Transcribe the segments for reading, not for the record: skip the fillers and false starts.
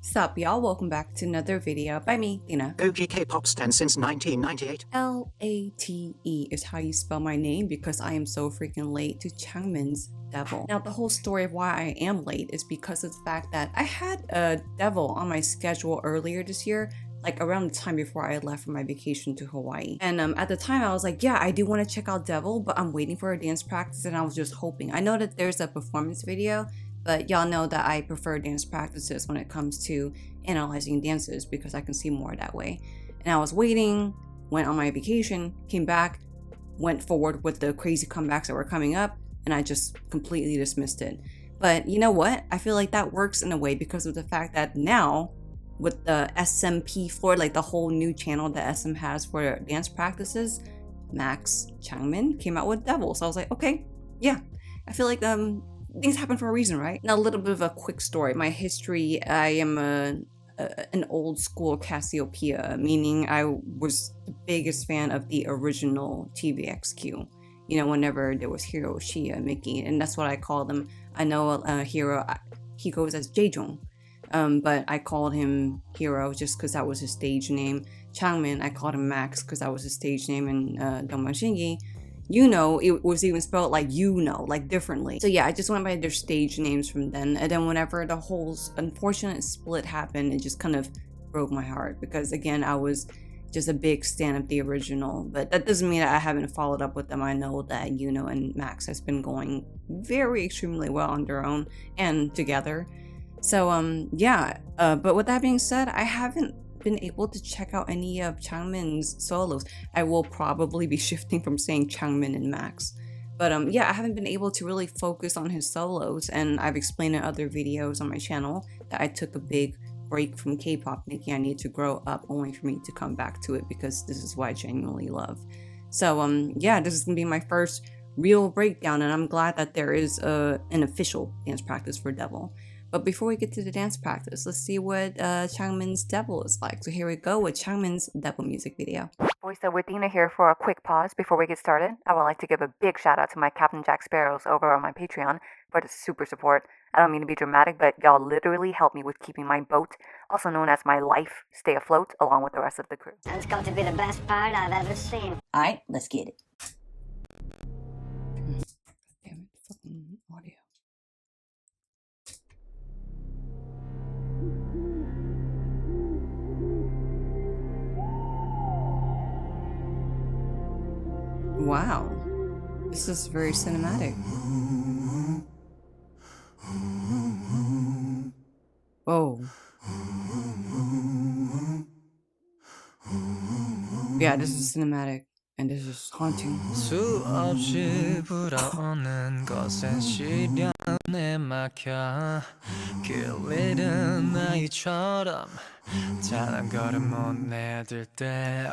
Sup y'all, welcome back to another video by me, Tina. OG K-pop stan since 1998. L-A-T-E is how you spell my name because I am so freaking late to Changmin's Devil. Now the whole story of why I am late is because of the fact that I had a Devil on my schedule earlier this year, like around the time before I left for my vacation to Hawaii. And at the time I was like, yeah, I do want to check out Devil, but I'm waiting for a dance practice and I was just hoping. I know that there's a performance video, but y'all know that I prefer dance practices when it comes to analyzing dances because I can see more that way. And I was waiting, went on my vacation, came back, went forward with the crazy comebacks that were coming up, and I just completely dismissed it. But you know what? I feel like that works in a way because of the fact that now, with the SMP floor, like the whole new channel that SM has for dance practices, Max Changmin came out with Devil. So I was like, okay, yeah. I feel like things happen for a reason, right? Now, a little bit of a quick story. My history, I am an old school Cassiopeia, meaning I was the biggest fan of the original TVXQ. You know, whenever there was Hero, Shia, Mickey, and that's what I call them. I know Hero, he goes as Jaejong, but I called him Hero just because that was his stage name. Changmin, I called him Max because that was his stage name, and Dongban Shingi, you know, it was even spelled like you know, like differently. So yeah, I just went by their stage names from then. And then whenever the whole unfortunate split happened, it just kind of broke my heart because again, I was just a big stan of the original. But that doesn't mean that I haven't followed up with them. I know that Yuno and Max has been going very extremely well on their own and together. So yeah, but with that being said, I haven't been able to check out any of Changmin's solos. I will probably be shifting from saying Changmin and Max. But yeah, I haven't been able to really focus on his solos, and I've explained in other videos on my channel that I took a big break from K-pop, thinking I need to grow up only for me to come back to it because this is what I genuinely love. So yeah, this is gonna be my first real breakdown, and I'm glad that there is an official dance practice for Devil. But before we get to the dance practice, let's see what Changmin's Devil is like. So here we go with Changmin's Devil music video. Voiceover Dina here for a quick pause before we get started. I would like to give a big shout out to my Captain Jack Sparrows over on my Patreon for the super support. I don't mean to be dramatic, but y'all literally help me with keeping my boat, also known as my life, stay afloat along with the rest of the crew. That's got to be the best part I've ever seen. Alright, let's get it. Damn it, fucking audio. Wow, this is very cinematic. Whoa. Yeah, this is cinematic, and this is haunting. 수없이 불어오는 것엔 시련에 막혀 길 잃은 아이처럼 단 한 걸음 못 내딜 때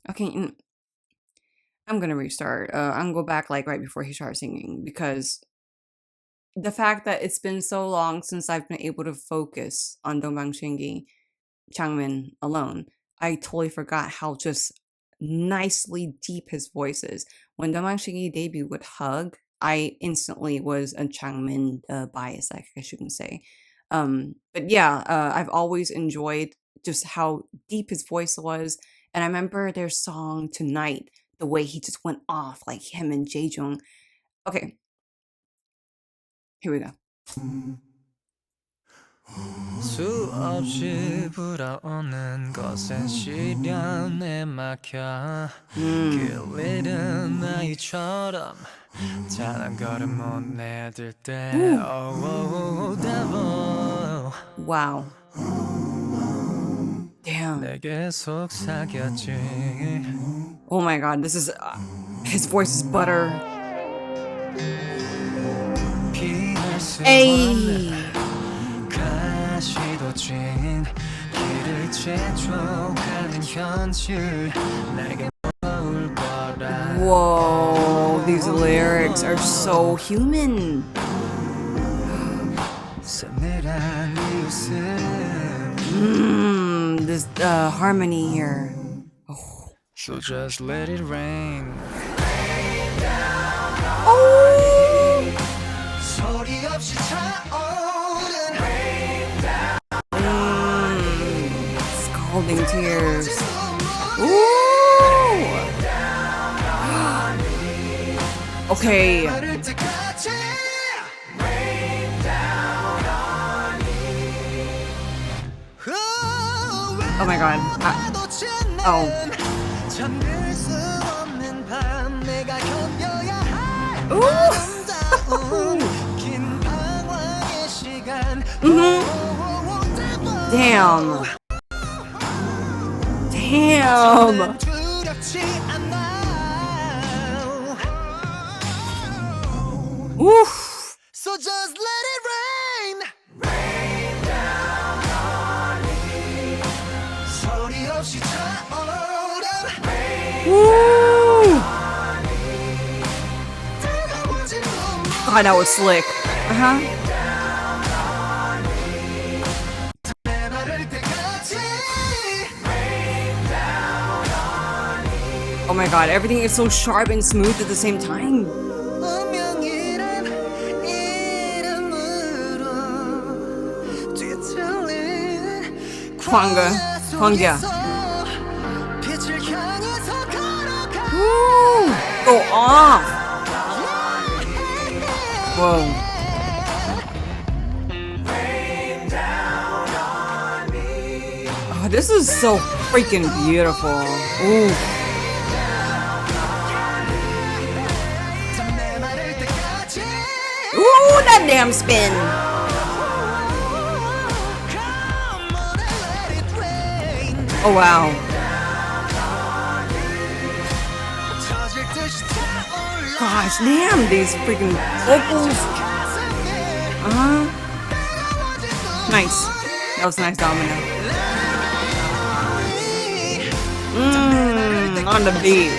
Okay, I'm gonna restart. I'm gonna go back like right before he starts singing because the fact that it's been so long since I've been able to focus on Dongbang Shingi, Changmin alone, I totally forgot how just nicely deep his voice is. When Dongbang Shingi debuted with Hug, I instantly was a Changmin bias, I guess you can say. But yeah, I've always enjoyed just how deep his voice was. And I remember their song Tonight, the way he just went off, like him and Jaejong. Okay, here we go. 수없이 불어오는 것엔 시련에 막혀 길 잃은 아이처럼 단 한 걸음 못 내딜 때 devil Wow. Damn. 내게 속삭였지 Oh my god, this is his voice is butter. Hey. 가시도 진 길을 재촉하는 현실 내게 올 거라 Whoa, these lyrics are so human. 서늘한 이웃은 This harmony here. Oh. So just let it rain Oh. Scalding tears. Ooh. Okay. Oh my god. Oh. Ooh. Damn. Damn. Oof. So just let it rain. Woo. God, that was slick. Oh my god, everything is so sharp and smooth at the same time. Kwanga. Woo! Go off! Whoa. Oh, this is so freaking beautiful. Ooh. Ooh, that damn spin. Oh wow. Gosh damn, these freaking vocals. Nice. That was nice, Domino. On the beat.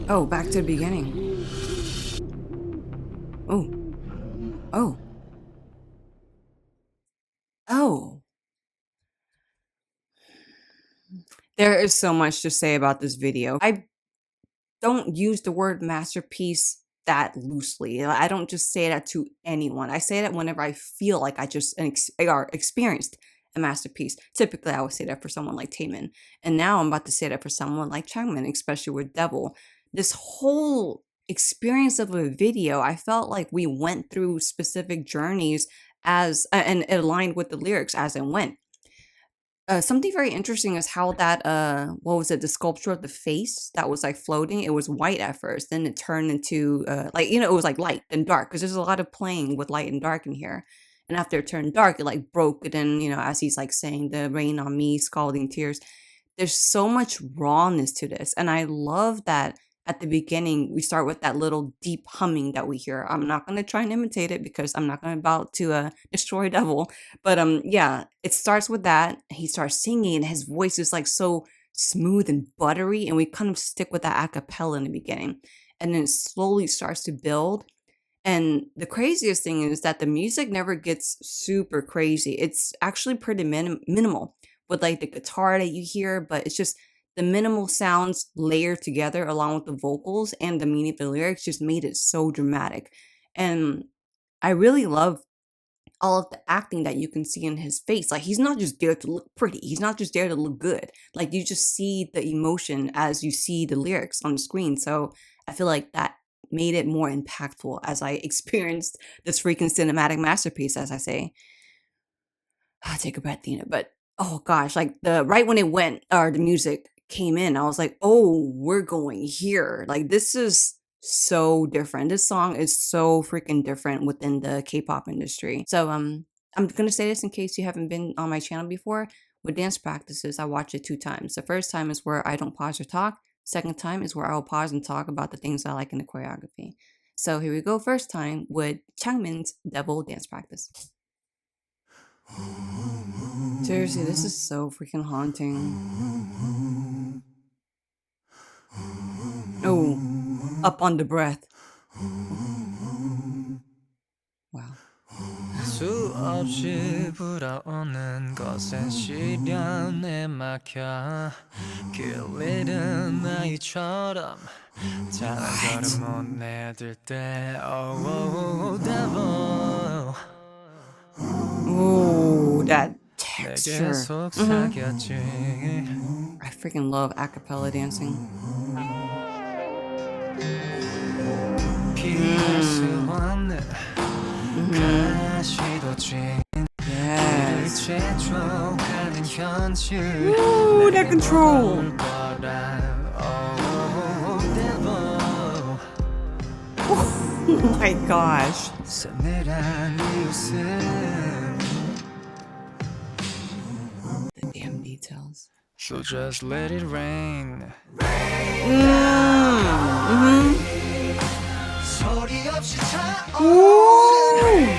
Oh, back to the beginning. Oh. There is so much to say about this video. I don't use the word masterpiece that loosely. I don't just say that to anyone. I say that whenever I feel like I just experienced a masterpiece. Typically, I would say that for someone like TIPPIN. And now I'm about to say that for someone like Changmin, especially with Devil. This whole experience of a video, I felt like we went through specific journeys as and it aligned with the lyrics as it went. Something very interesting is how that what was it, the sculpture of the face that was like floating, it was white at first, then it turned into like, you know, it was like light and dark because there's a lot of playing with light and dark in here. And after it turned dark, it like broke it in, you know, as he's like saying the rain on me, scalding tears. There's so much rawness to this, and I love that at the beginning we start with that little deep humming that we hear. I'm not going to try and imitate it because I'm not going to about to destroy Devil, but yeah, it starts with that. He starts singing and his voice is like so smooth and buttery, and we kind of stick with that a cappella in the beginning, and then it slowly starts to build. And the craziest thing is that the music never gets super crazy. It's actually pretty minimal with like the guitar that you hear, but it's just the minimal sounds layered together along with the vocals and the meaning of the lyrics just made it so dramatic. And I really love all of the acting that you can see in his face. Like, he's not just there to look pretty. He's not just there to look good. Like, you just see the emotion as you see the lyrics on the screen. So I feel like that made it more impactful as I experienced this freaking cinematic masterpiece, as I say. Take a breath, Tina. But oh gosh, like the right when it went or the music came in, I was like, oh, we're going here. Like, this is so different. This song is so freaking different within the K-pop industry. So I'm gonna say this in case you haven't been on my channel before. With dance practices, I watch it 2 times. The first time is where I don't pause or talk. Second time is where I will pause and talk about the things I like in the choreography. So here we go. First time with Changmin's Devil dance practice. Seriously, this is so freaking haunting. Oh, up on the breath. Wow. 없이 불어오는 것엔 시련에 막혀 길리는 아이처럼 다른 걸음 못 내들 때 Oh devil Ooh, that 내게 texture. 속삭였지 I freaking love acapella dancing. 피할 수 없는 가시도지 Yes. 재촉하는 현실 Ooh, that control. Oh devil Oh my gosh. 서늘한 이웃은 The damn details. So just let it rain 소리 없이 Ooh.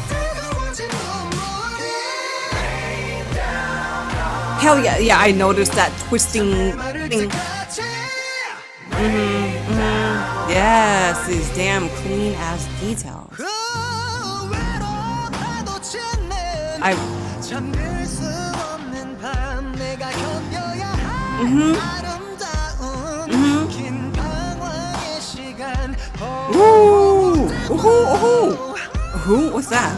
뜨거워진 눈물이 Hell yeah, yeah, I noticed that twisting 마를 thing. 때까지 Yes, these damn clean ass details. 그 외로워도 짓는 I 잠들 수 없는 밤 내가 견뎌야 할 아름다운 긴 방황의 시간 Ooh. Ooh. Who? What's that?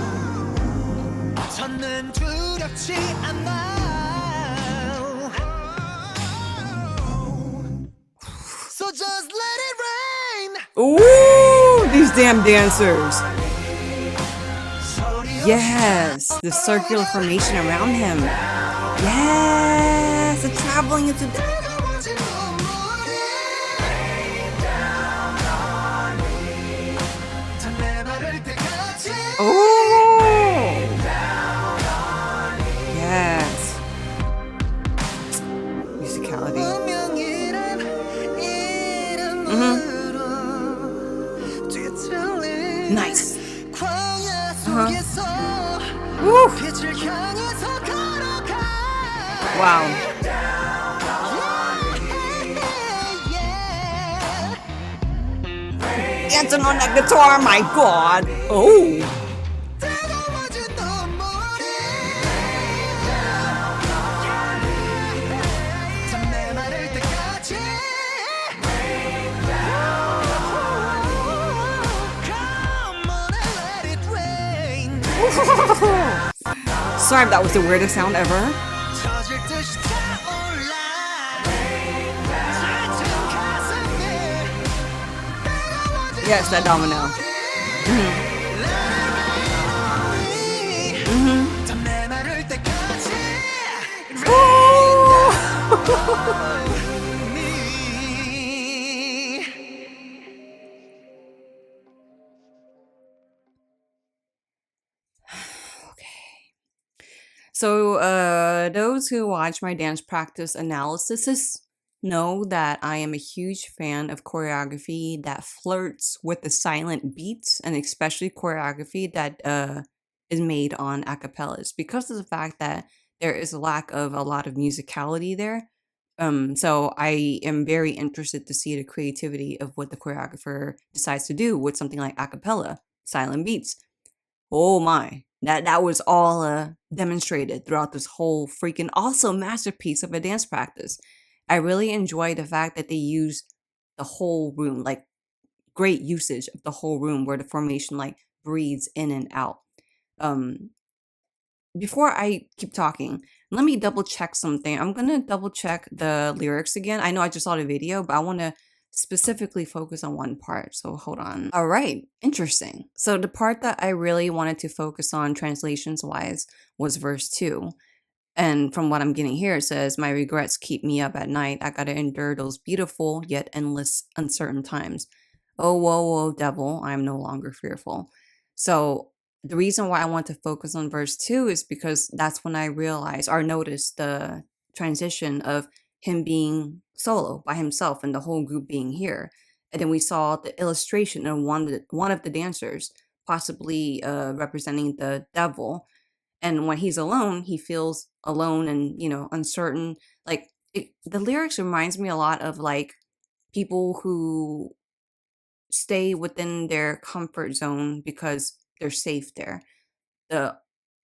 저는 두렵지 않아 So just let it rain Ooh, these damn dancers. Yes, the circular formation around him. Yes, the traveling into. 뜨거워진 눈물이 내 마를 때까지 Oh. Yes. Musicality. 운명이란 이름으로 뒤틀린 Nice. 광야 속에서 Woo. 빛을 향해서 걸어가 Wow. Dancing on that guitar, my god. Oh. 뜨거워진 눈물이 내 마를 때까지 Come on and let it rain Sorry if that was the weirdest sound ever. 젖을 듯이 타올라 짙은 가슴에 뜨거워진 Yes, that domino. 내 마를 때까지 So, those who watch my dance practice analysis know that I am a huge fan of choreography that flirts with the silent beats, and especially choreography that is made on acapellas, because of the fact that there is a lack of a lot of musicality there. So I am very interested to see the creativity of what the choreographer decides to do with something like acapella, silent beats. Oh my, that was all demonstrated throughout this whole freaking awesome masterpiece of a dance practice. I really enjoy the fact that they use the whole room, like great usage of the whole room where the formation like breathes in and out. Before I keep talking, let me double check something. I'm gonna double check the lyrics again. I know I just saw the video, but I want to specifically focus on one part. So hold on. All right, interesting. So the part that I really wanted to focus on translations wise was verse 2. And from what I'm getting here, it says, "My regrets keep me up at night. I gotta endure those beautiful yet endless, uncertain times. Oh, whoa, whoa, devil, I am no longer fearful." So the reason why I want to focus on verse 2 is because that's when I realized or noticed the transition of him being solo by himself and the whole group being here. And then we saw the illustration of one of the dancers, possibly representing the devil. And when he's alone, he feels alone and, uncertain. Like the lyrics reminds me a lot of like people who stay within their comfort zone because they're safe there. The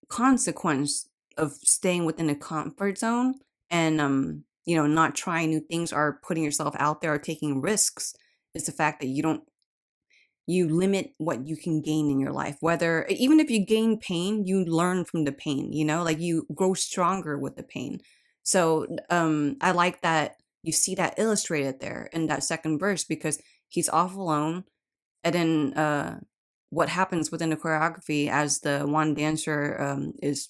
consequence of staying within a comfort zone and not trying new things or putting yourself out there or taking risks is the fact that you limit what you can gain in your life. Whether even if you gain pain, you learn from the pain, like you grow stronger with the pain. So I like that you see that illustrated there in that second verse, because he's off alone, and then what happens within the choreography as the one dancer is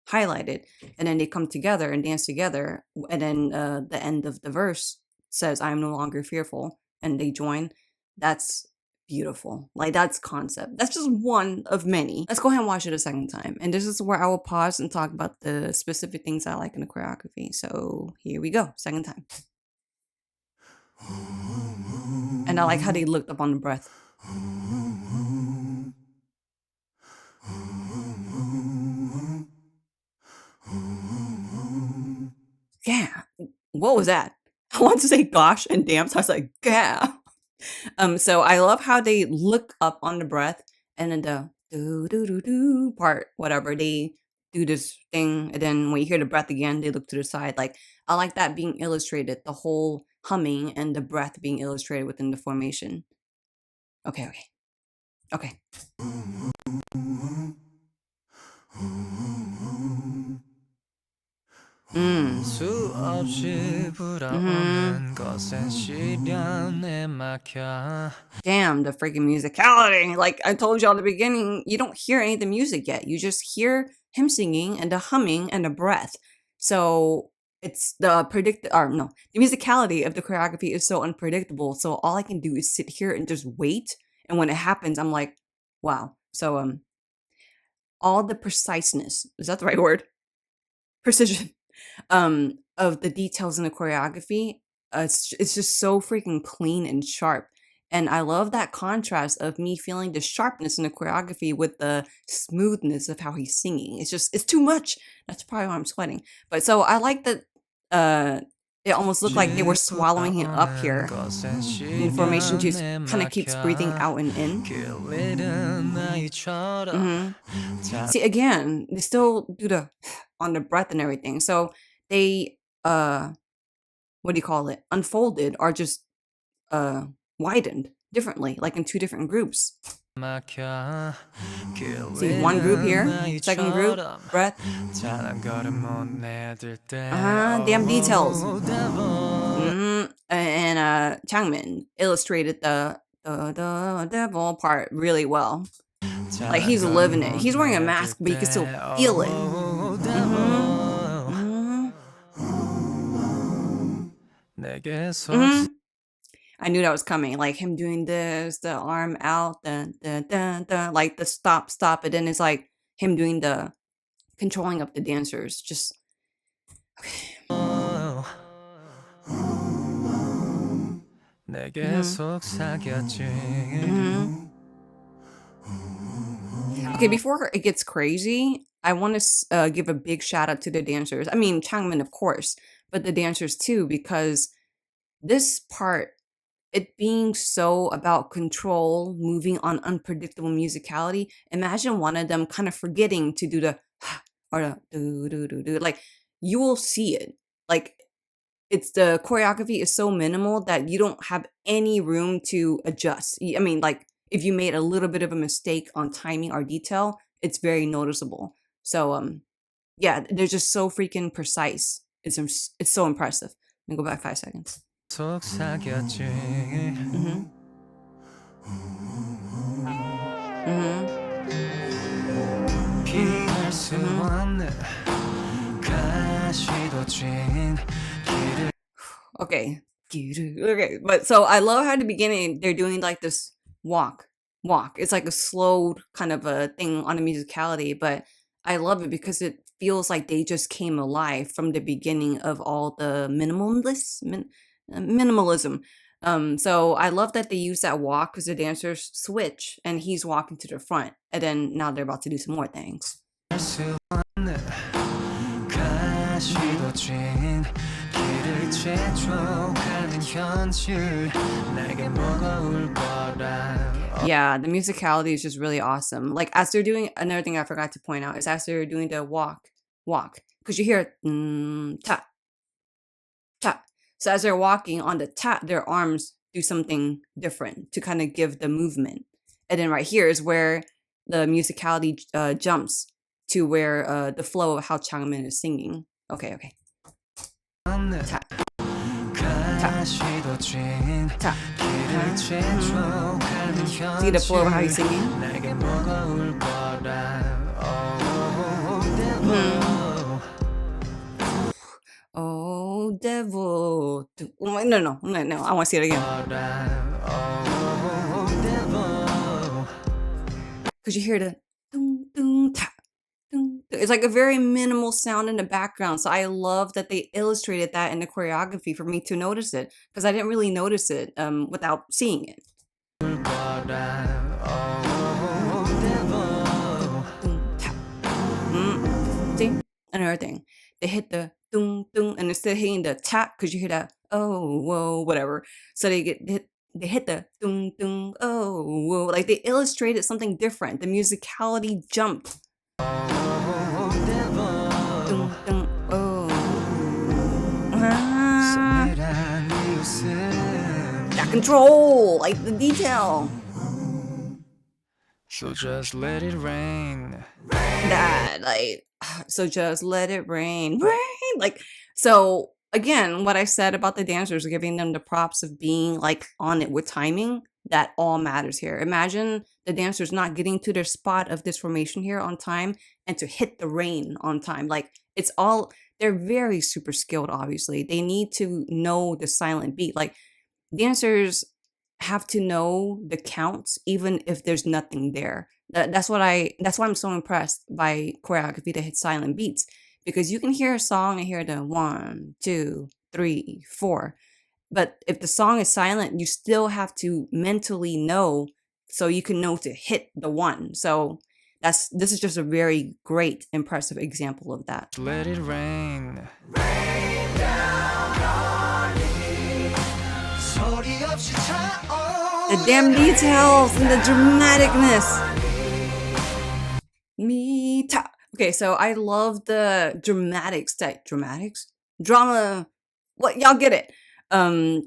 highlighted, and then they come together and dance together, and then the end of the verse says, "I am no longer fearful," and they join. That's beautiful. Like, that's concept. That's just one of many. Let's go ahead and watch it a second time, and this is where I will pause and talk about the specific things I like in the choreography. So here we go, second time. And I like how they looked up on the breath. Yeah. What was that? I want to say gosh and damn, so I was like, yeah. So I love how they look up on the breath, and then the do do do do part, whatever, they do this thing, and then when you hear the breath again, they look to the side. Like, I like that being illustrated, the whole humming and the breath being illustrated within the formation. Okay. 수없이 불어오는 것엔 시련에 막혀. Damn, the freaking musicality. Like I told you at the beginning, you don't hear any of the music yet. You just hear him singing and the humming and the breath. So it's the musicality of the choreography is so unpredictable. So all I can do is sit here and just wait. And when it happens, I'm like, wow. So all the preciseness, is that the right word? Precision of the details in the choreography, it's just so freaking clean and sharp. And I love that contrast of me feeling the sharpness in the choreography with the smoothness of how he's singing. It's too much. That's probably why I'm sweating. But so I like that it almost looked like they were swallowing him up here. The formation just kind of keeps breathing out and in. See, again, they still do the on the breath and everything. So they unfolded or just widened differently, like in two different groups. See, one group here, second group, breath. Damn details. And Changmin illustrated the devil part really well. Like, he's living it. He's wearing a mask, but you can still feel it. I knew that was coming. Like him doing this, the arm out, like the stop, and then it's like him doing the controlling of the dancers. Just Okay, before it gets crazy, I want to give a big shout out to the dancers. I mean, Changmin, of course, but the dancers too, because this part, it being so about control, moving on unpredictable musicality. Imagine one of them kind of forgetting to do the or the do. Like, you will see it. Like, it's the choreography is so minimal that you don't have any room to adjust. I mean, like, if you made a little bit of a mistake on timing or detail, it's very noticeable. So yeah, they're just so freaking precise. It's so impressive. Let me go back 5 seconds. Okay, but so I love how at the beginning they're doing like this walk. It's like a slow kind of a thing on the musicality, but I love it because it feels like they just came alive from the beginning of all the minimalism. So I love that they use that walk because the dancers switch and he's walking to the front, and then now they're about to do some more things. 길을 재촉하는 현실 내게 뭐가 올 거라 Yeah, the musicality is just really awesome. Like as they're doing, another thing I forgot to point out is as they're doing the walk, because you hear tap, tap. So as they're walking on the tap, their arms do something different to kind of give the movement. And then right here is where the musicality jumps to where the flow of how Changmin is singing. Okay. Tap, 가시도 진 tap. 길을 재촉하는 See the flow of how he's 현실 singing? 내게 뭐가 올 거라 Oh, devil. Oh, no. I want to see it again. Because you hear the ding, ding, tap. It's like a very minimal sound in the background. So I love that they illustrated that in the choreography for me to notice it. Because I didn't really notice it without seeing it. See? Another thing. They hit the dung dung and instead of hitting the tap, because you hear that oh whoa whatever. So they hit the dung dung oh whoa. Like they illustrated something different. The musicality jumped. Dung, dung, oh. That control, like the detail. So just let it rain That like so just let it rain. Like so again, what I said about the dancers, giving them the props of being like on it with timing, that all matters here. Imagine the dancers not getting to their spot of this formation here on time and to hit the rain on time. Like it's all, they're very super skilled, obviously. They need to know the silent beat. Like dancers have to know the counts even if there's nothing there. That's why I'm so impressed by choreography that hits silent beats, because you can hear a song and hear the 1, 2, 3, 4. But if the song is silent, you still have to mentally know so you can know to hit the 1. So this is just a very great, impressive example of that. Let it rain The damn details and the dramaticness. Okay, so I love the drama. What, y'all get it?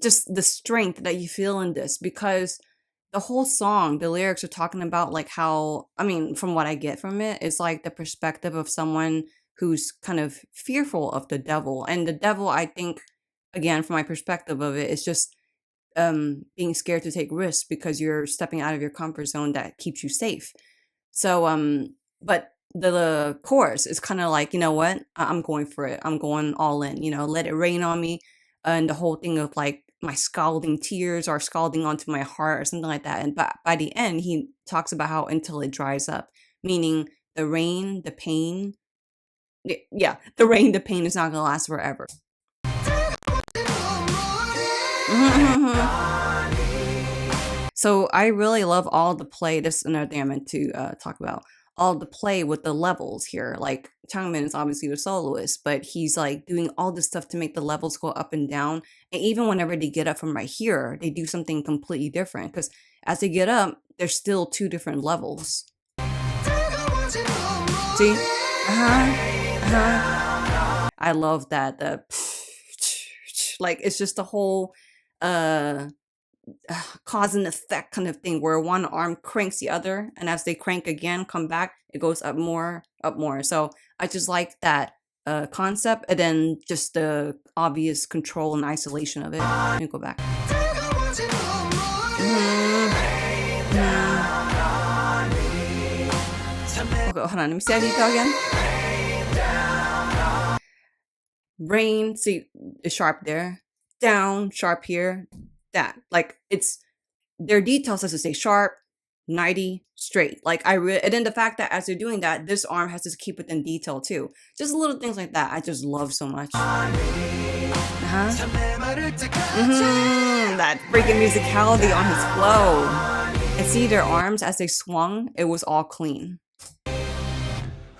Just the strength that you feel in this, because the whole song, the lyrics are talking about like how, I mean, from what I get from it, it's like the perspective of someone who's kind of fearful of the devil. And the devil, I think, again, from my perspective of it, is just being scared to take risks because you're stepping out of your comfort zone that keeps you safe. So, but the chorus is kind of like, you know what? I'm going for it. I'm going all in, let it rain on me. And the whole thing of like my scalding tears are scalding onto my heart or something like that. And by the end, he talks about how until it dries up, meaning the rain, the pain. Yeah, the rain, the pain is not going to last forever. So I really love all the play. This is another thing I meant to talk about. All the play with the levels here. Like Changmin is obviously the soloist, but he's like doing all this stuff to make the levels go up and down. And even whenever they get up from right here, they do something completely different, because as they get up, there's still 2 different levels. See? I love that. The like it's just the whole cause and effect kind of thing, where one arm cranks the other, and as they crank again, come back, it goes up more. So I just like that concept, and then just the obvious control and isolation of it. Let me go back. Okay, hold on, let me see that detail again. Rain, see, it's sharp there, down, sharp here, that, like, it's their details has to stay sharp, 90, straight. Like and then the fact that as they're doing that, this arm has to keep within detail too. Just little things like that I just love so much. That freaking musicality on his flow. And see their arms as they swung, it was all clean.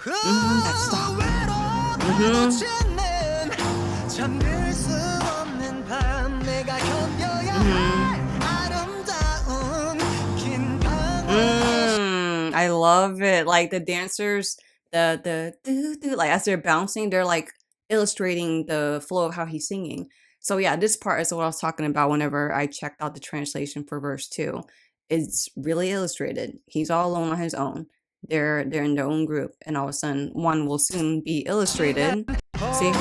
That stop. I love it. Like the dancers, the do do like as they're bouncing, they're like illustrating the flow of how he's singing. So yeah, this part is what I was talking about whenever I checked out the translation for verse 2. It's really illustrated. He's all alone on his own. They're in their own group, and all of a sudden one will soon be illustrated. See?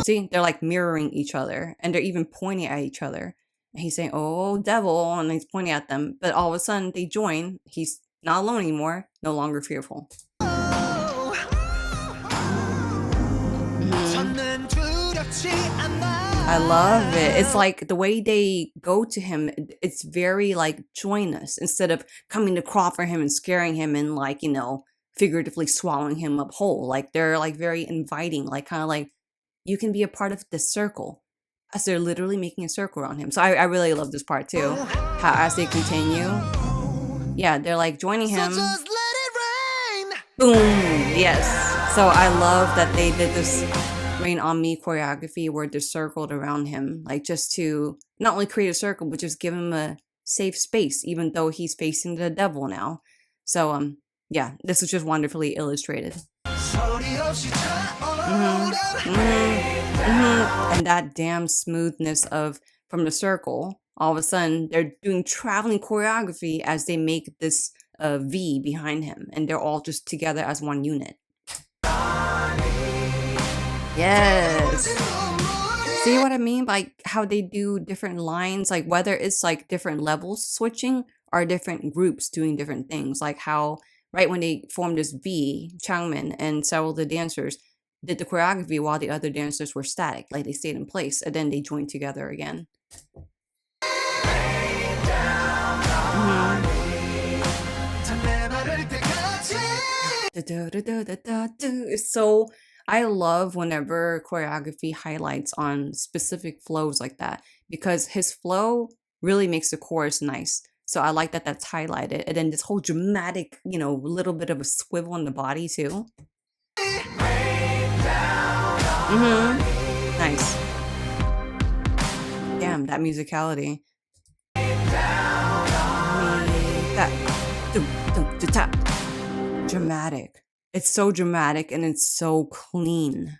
See, they're like mirroring each other, and they're even pointing at each other. And he's saying, "Oh, devil," and he's pointing at them. But all of a sudden, they join. He's not alone anymore, no longer fearful. I love it. It's like the way they go to him, it's very like joinous instead of coming to crawl for him and scaring him and like, you know, figuratively swallowing him up whole. Like they're like very inviting, like kind of like you can be a part of this circle as they're literally making a circle around him. So I really love this part too. How as they continue, yeah, they're like joining him. Boom. Yes. So I love that they did this Rain on Me choreography where they're circled around him, like just to not only create a circle, but just give him a safe space, even though he's facing the devil now. So, yeah, this was just wonderfully illustrated. And that damn smoothness of from the circle, all of a sudden they're doing traveling choreography as they make this V behind him, and they're all just together as one unit. Yes. See what I mean? Like how they do different lines, like whether it's like different levels switching or different groups doing different things. Like how right when they formed this V, Changmin and several of the dancers did the choreography while the other dancers were static, like they stayed in place and then they joined together again. So I love whenever choreography highlights on specific flows like that because his flow really makes the chorus nice. So I like that that's highlighted. And then this whole dramatic, you know, little bit of a swivel in the body too. Nice. Damn, that musicality. Dramatic. It's so dramatic and it's so clean.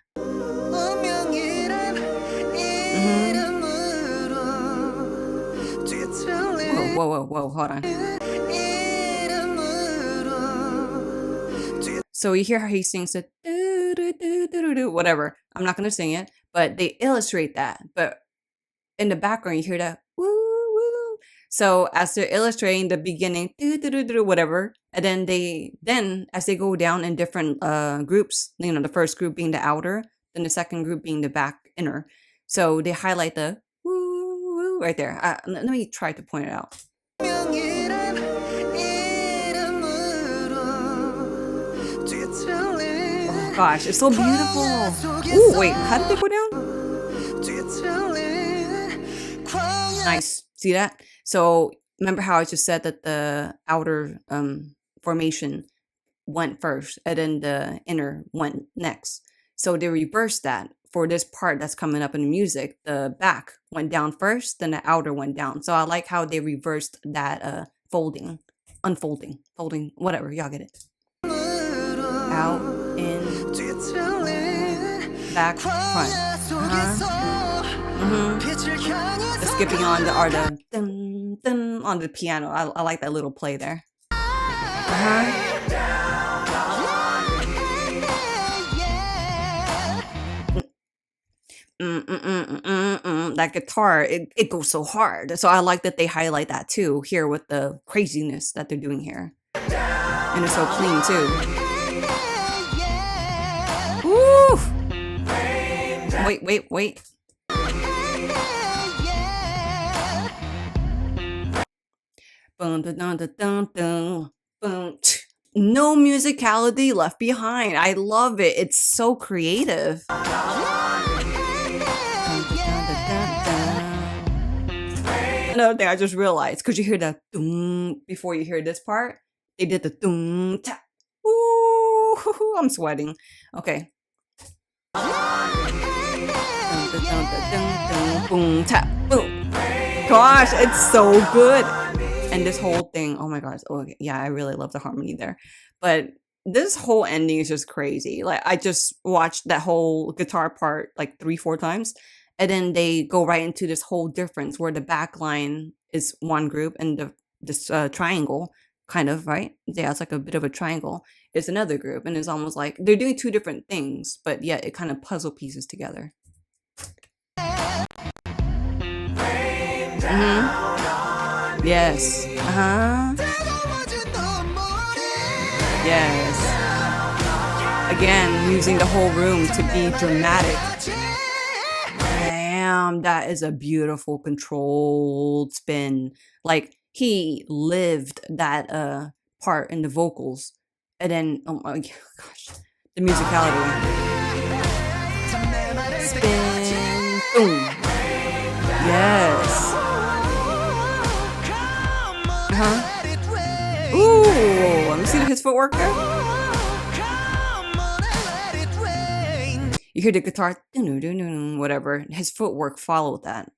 Whoa, hold on. So you hear how he sings it, whatever. I'm not going to sing it, but they illustrate that. But in the background, you hear that, woo, woo. So as they're illustrating the beginning, whatever, and then as they go down in different groups, you know, the first group being the outer, then the second group being the back inner. So they highlight the woo, woo right there. Let me try to point it out. Oh gosh, it's so beautiful. Ooh, wait, how did they go down? Nice. See that? So remember how I just said that the outer formation went first and then the inner went next. So they reversed that for this part that's coming up in the music. The back went down first, then the outer went down. So I like how they reversed that folding, unfolding, folding, whatever. Y'all get it. Out, in, back, front. The skipping on the or the dun, dun, on the piano. I like that little play there. That guitar, it goes so hard. So I like that they highlight that too here with the craziness that they're doing here. And it's so clean too. Woo! Wait. No musicality left behind. I love it. It's so creative. Another thing I just realized, because you hear the doom before you hear this part, they did the doom tap. Ooh, I'm sweating. Okay. Boom tap boom. Gosh, it's so good. And this whole thing, oh my gosh, oh yeah, I really love the harmony there. But this whole ending is just crazy. Like I just watched that whole guitar part like 3-4 times, and then they go right into this whole difference where the back line is one group and this triangle kind of, right? Yeah, it's like a bit of a triangle. It's another group, and it's almost like they're doing two different things, but yet it kind of puzzle pieces together. Yes. Yes. Again, using the whole room to be dramatic. Damn, that is a beautiful controlled spin. Like he lived that part in the vocals. And then oh my gosh, the musicality. Spin, boom. Yes. Ooh, let me see his footwork there. You hear the guitar, whatever. His footwork followed that.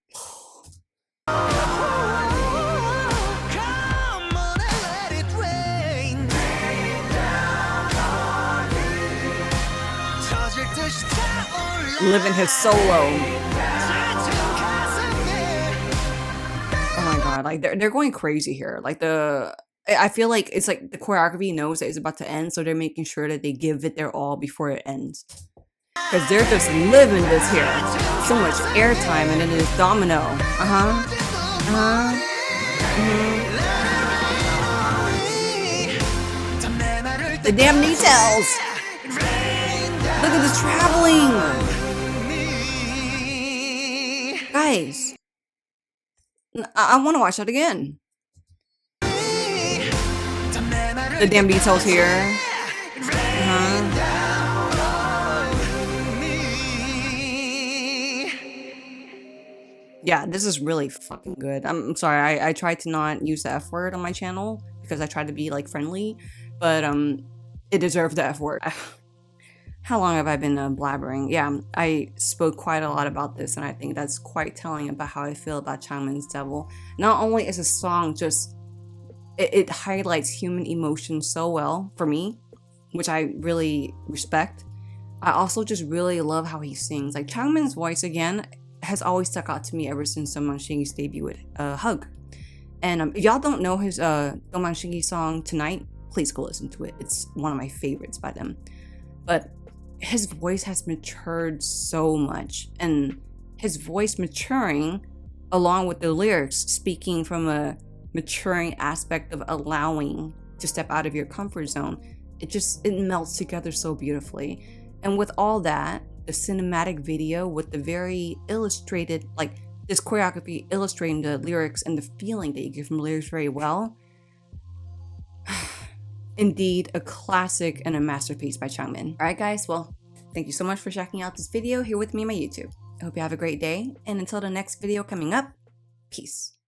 Living his solo. Oh my god, like they're going crazy here. Like I feel like it's like the choreography knows that it's about to end, so they're making sure that they give it their all before it ends. Because they're just living this here. So much airtime, and then this domino. The damn details. Look at this traveling. Guys, I want to watch that again. The damn details here. Yeah, this is really fucking good. I'm sorry, I tried to not use the F word on my channel because I tried to be like friendly, but it deserved the F word. How long have I been blabbering? Yeah, I spoke quite a lot about this, and I think that's quite telling about how I feel about Changmin's Devil. Not only is a song just, it highlights human emotion so well for me, which I really respect. I also just really love how he sings. Like Changmin's voice, again, has always stuck out to me ever since Domanshingi's debut with Hug. And if y'all don't know his Domanshingi song Tonight, please go listen to it. It's one of my favorites by them. But his voice has matured so much, and his voice maturing along with the lyrics speaking from a maturing aspect of allowing to step out of your comfort zone, it melts together so beautifully. And with all that, the cinematic video with the very illustrated, like this choreography illustrating the lyrics and the feeling that you get from the lyrics very well. Indeed, a classic and a masterpiece by Changmin. Alright guys, well, thank you so much for checking out this video here with me on my YouTube. I hope you have a great day, and until the next video coming up, peace.